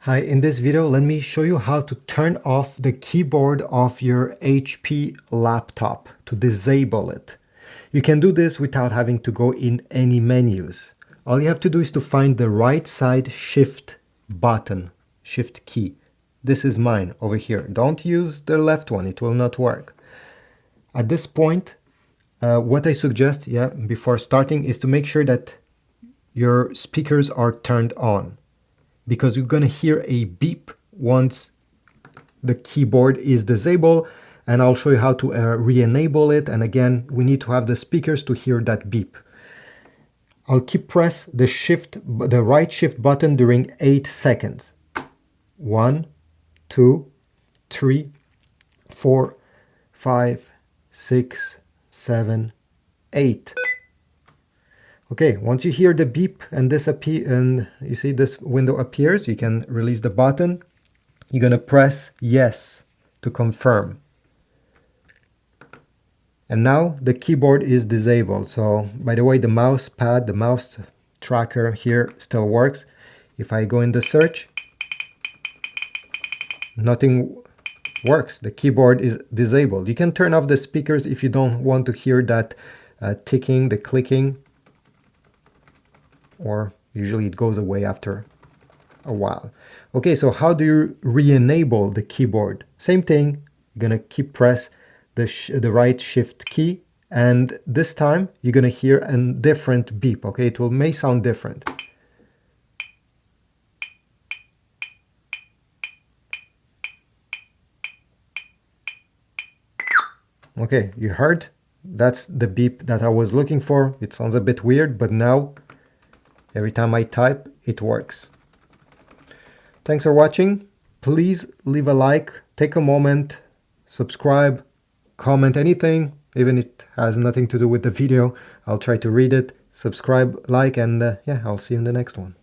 Hi, in this video, let me show you how to turn off the keyboard of your HP laptop, to disable it. You can do this without having to go in any menus. All you have to do is to find the right side shift button, shift key. This is mine over here. Don't use the left one, it will not work. At this point, what I suggest, before starting is to make sure that your speakers are turned on, because you're going to hear a beep once the keyboard is disabled, and I'll show you how to re-enable it. And again, we need to have the speakers to hear that beep. I'll keep press the right shift button during 8 seconds. 1, 2, 3, 4, 5, 6, 7, 8. Okay, once you hear the beep and and you see this window appears, you can release the button. You're gonna press yes to confirm. And now the keyboard is disabled. So by the way, the mouse pad, the mouse tracker here still works. If I go into search, nothing works. The keyboard is disabled. You can turn off the speakers if you don't want to hear that ticking, the clicking, or usually it goes away after a while. Okay, so how do you re-enable the keyboard? Same thing, you're gonna keep press the right shift key, and this time you're gonna hear a different beep. Okay, it may sound different. Okay, you heard? That's the beep that I was looking for. It sounds a bit weird, but now every time I type, it works. Thanks for watching. Please leave a like, take a moment, subscribe, comment anything, even if it has nothing to do with the video. I'll try to read it. Subscribe, like, and I'll see you in the next one.